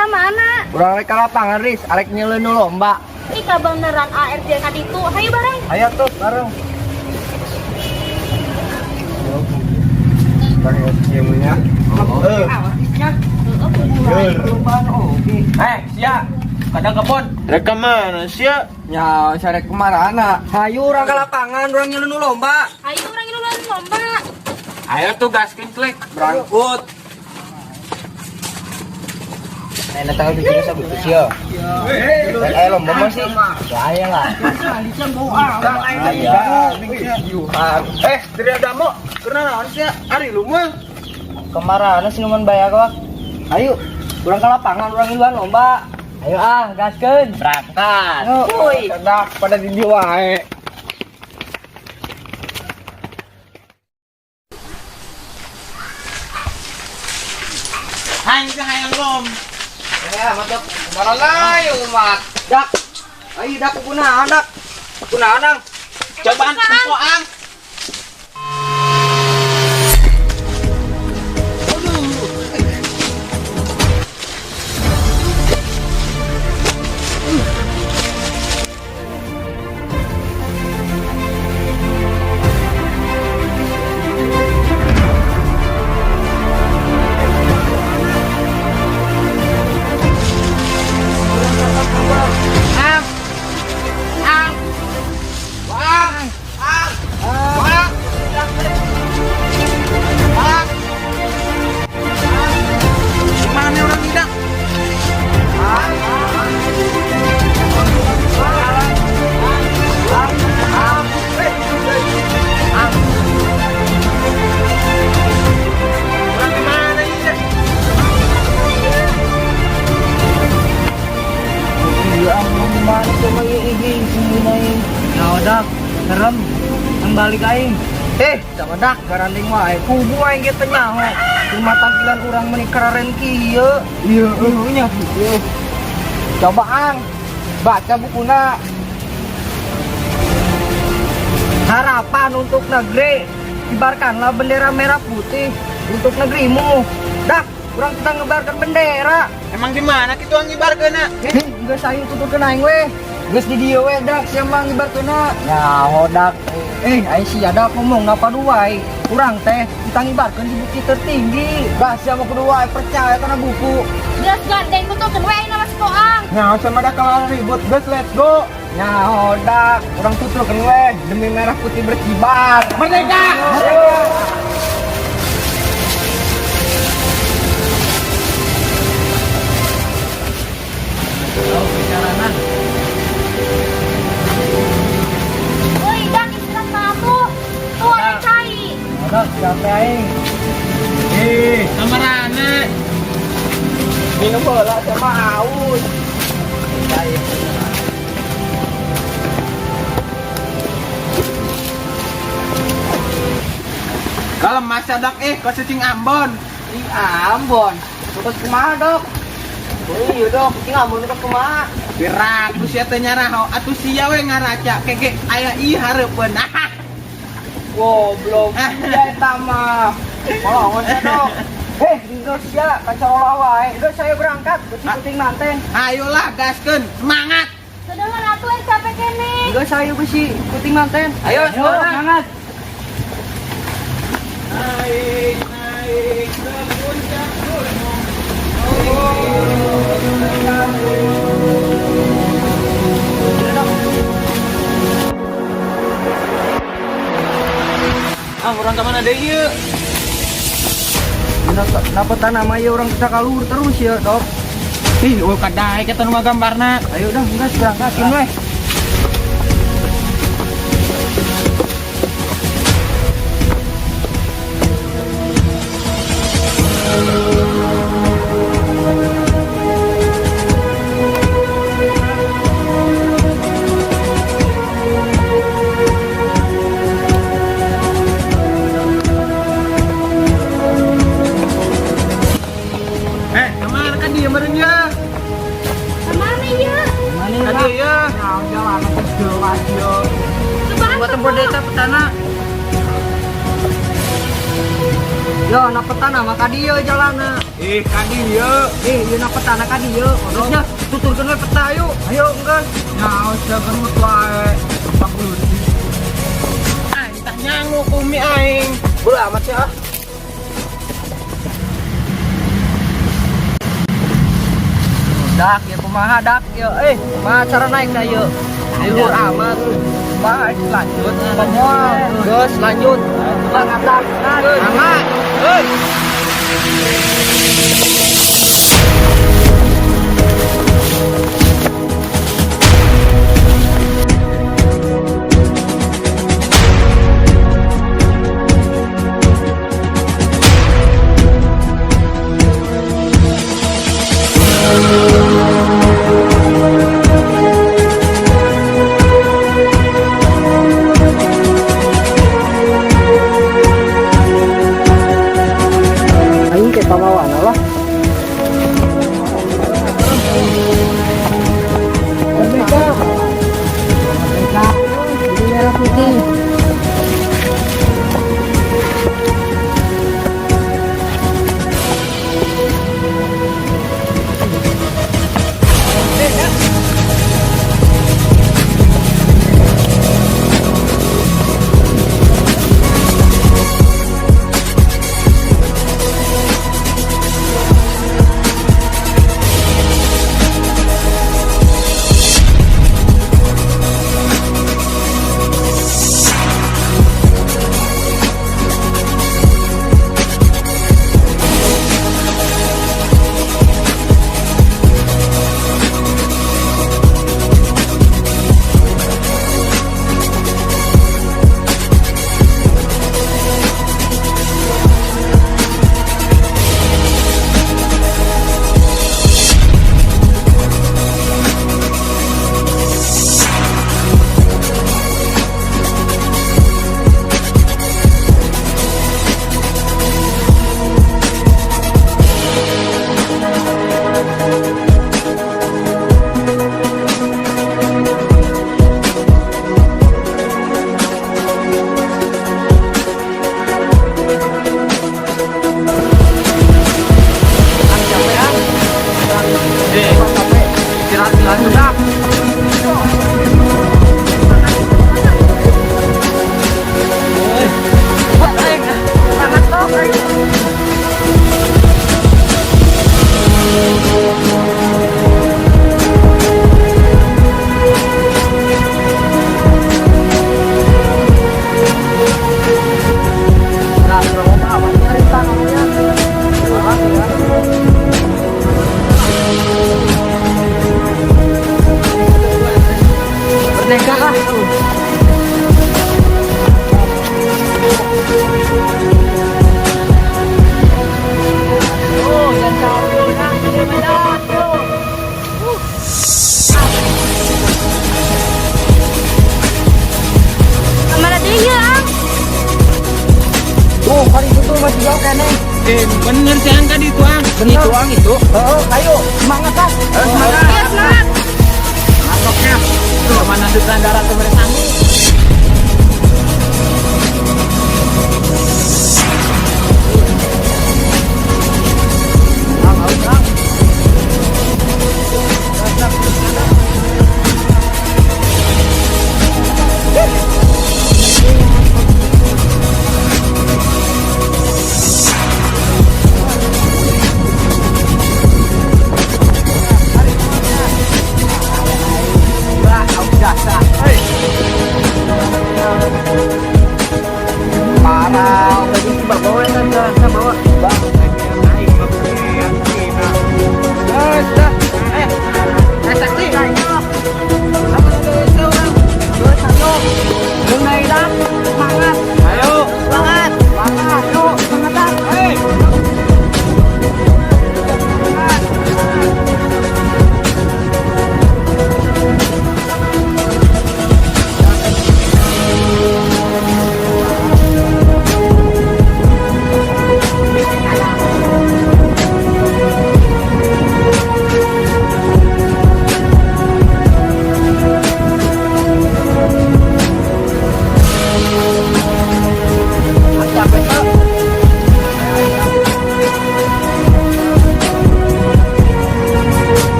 Eta mana? Urang rek ka lapangan Riz, arek nyeuleun nu lomba. Ih kabeneran ARJ ka ditu. Hayu bareng. Aya tuh bareng. Bareng kieunya. Sia. Kadang kebon. Rek ka mana sia? Nya sarek kemarana. Hayu urang ka lapangan, urang nyeuleun nu lomba. Hayu urang ngiluan lomba. Ayo tuh gaskeun klek. Berangkut. Nenek tahu di sini sabut sia. Lomba masih. Saya lah. Dari Adamo, karena naon sia? Ari lu mah. Kemarana sih numan bayar kok. Ayo, urang ka lapangan, urang ngiluan lomba. Ayo gaskeun. Berangkat. Woi, kedak pada di dieu wae. Hayang lom. Ya, mantap. Baralay umat. Dak. Ayo dak kunaon dak. Kunaon ang. Cobaan sempoang. Dak, serem. Ang balik aing. Sama dak garanding wae. Kubu aing ge teh nyaho. Cuma tampilan urang meni keren kieu. Iya, nya. Coba ang baca bukuna. Harapan untuk negeri. Kibarkanlah bendera merah putih untuk negerimu. Dak, urang kita ngebarkan bendera. Emang di mana kitu ngibarkeunna? Geus aing tuturkeun aing we. Geus di dieu we dak siapa ngibarkeunna. Nyaho dak. Aing sia dak ngomong apa duai. Urang teh kita ngibarkeun di bukit tertinggi. Bah siapa kudu wae percaya kana buku. Geus gandeng nutukeun we ayeuna mas poang. Nyaho sama dak kalau ribut. Geus let's go. Nyaho dak urang tuturkeun we demi merah putih berkibar. Merdeka! Woi, dak istirahat kamu. Tuh ada cai. Dak siapa aing? Kamarana. Minum bola sama haus. Kalau masa dak kau cicing Ambon. Ih Ambon. Terus kumaha dok? Iya dok, cing Ambon dok kumaha? Berak lu sia teh nyaraho atuh sia we ngaraca keke aya ih hareupeun. Goblok. Ya eta mah. Molongon ya dok. Indonesia kacau wae. Udah saya berangkat ke Ciputing Manten. Ayolah gaskeun, semangat. Sedengan atuh yang capek kene. Udah saya besi Ciputing Manten. Ayo semangat. Naik ke puncak gunung. Orang ke mana deh ieu? Kenapa tanah maya orang kita kalur terus ya dok? Ih, kadai kita nu gambarna. Ayo dah, gas berangkatin weh. Kemana kan dia merenya? Kemana ya? Kan dia. Jalan terus jelas yo. Coba Buat tempat desa petana. Yo, na petana maka dia jalana. Kadi ya. Ieu na petana ka dieu. Odosnya tuturkeun we peta yuk. Ayo engkeun. Nyaos jagenut wae. Pakun. Entah nyangu kumi aing. Bola amat ya. Dak ya kumaha dak ya. Kumaha cara naik dah yuk. Ayo amat. Baik lanjut. Pemoal. Geus lanjut. Langatak. Amat. Aing ke pawawana lah. Merdeka. Merdeka. Ini merah putih. Merdeka lah. Kemana dia, Ang? Tuh, hari itu masih jauh kan, Neng? Bener sih angka di tuang. Bener. Tuang itu. Ayo, semangat kan? Semangat. Iya, semangat. Masuknya. Tuh, mana dutan darat tuh mereka sanggup. Parah, udah gitu bawa kan, saya bawa. Bang, saksi. Semangat. Ayo. Semangat. Semangat. Yuk, semangat. Hei.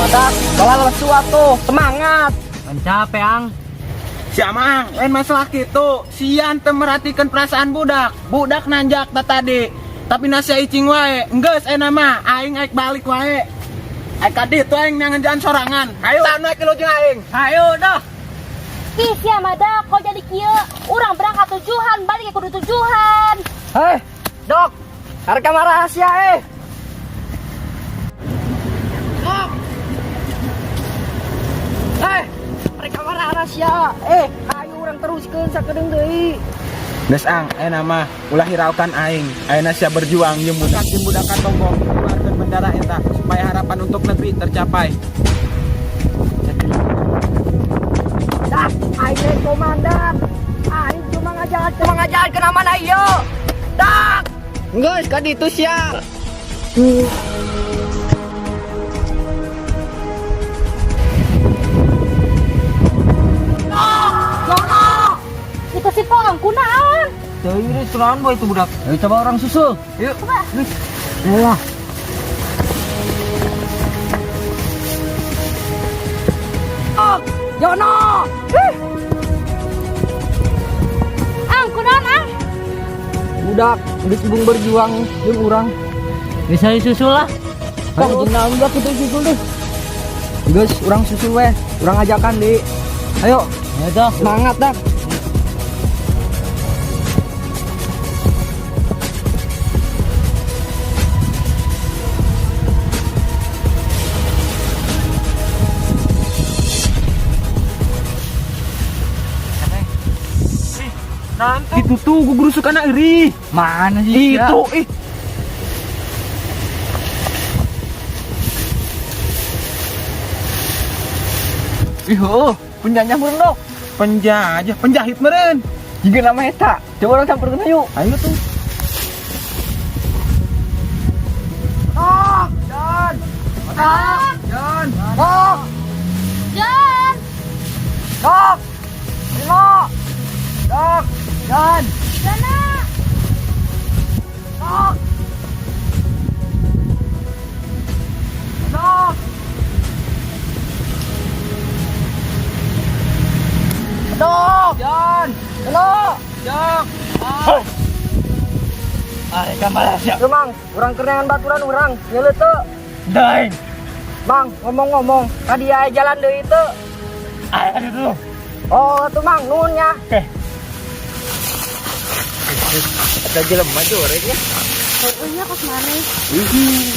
Dak, balal sesuatu, semangat. Capek ang. Siamang, lain masalah gitu. Sian teu merhatikan perasaan budak. Budak nanjak tadi. Tapi nasi icing wae. Enggeus mah aing aik balik wae. Aik kadi tuh aing nyangan sorangan. Ayo tanu aik lu jeung aing. Ayo dah. Ih, sia mada, kok jadi kieu? Urang berangkat tujuan, balik ke kudu tujuan. Hei, Dok. Harga mah rahasia Dok. Hei, mereka mah rahasia. Ayo orang teruskeun sakedeung deui. Geus ang, mah ulah hiraukan aing. Ayeuna sia berjuang jeung budak katombong keluarkeun bendera eta supaya harapan untuk negeri tercapai. Dak, aing komandan. Aing cuma ngajalan ke mana ieu. Dak. Geus ka ditu sia. Itu si Poang kunaan. Jadi ini selawan boy itu budak. Ayo coba orang susul. Yuk. Coba. Ayolah. Oh, Yono. Ang kunaan ang. Budak, geus bung berjuang jeung urang. Bisa disusul lah. Ayo jeung budak kita susul deh. Geus urang susul weh. Urang ajakan di. Ayo. Ayo dah. Semangat dah. Nanti itu tuh gua gerusuk anak iri. Mana sih? Itu Penjajah meureun Dok. penjahit meren. Jika nama eta. Coba orang sampeurkeun yuk. Ayo tuh. Dok, Jan. Dok. Jan. Dok. Jan. Dok. Lino. Dok. Jan. Jana. Dok. Dok. Dok. Jan. Lino. Jok. Ayo ka Malaysia. Mang, urang kerengan baturan urang. Nyeuleuh teu. Daeng. Mang, ngomong-ngomong, tadi aya jalan deui teu. Ayo dulu. Oh, tuh Mang, nuhun nya. Ada jelema jorek ya. Oh iya kos mana? Ih.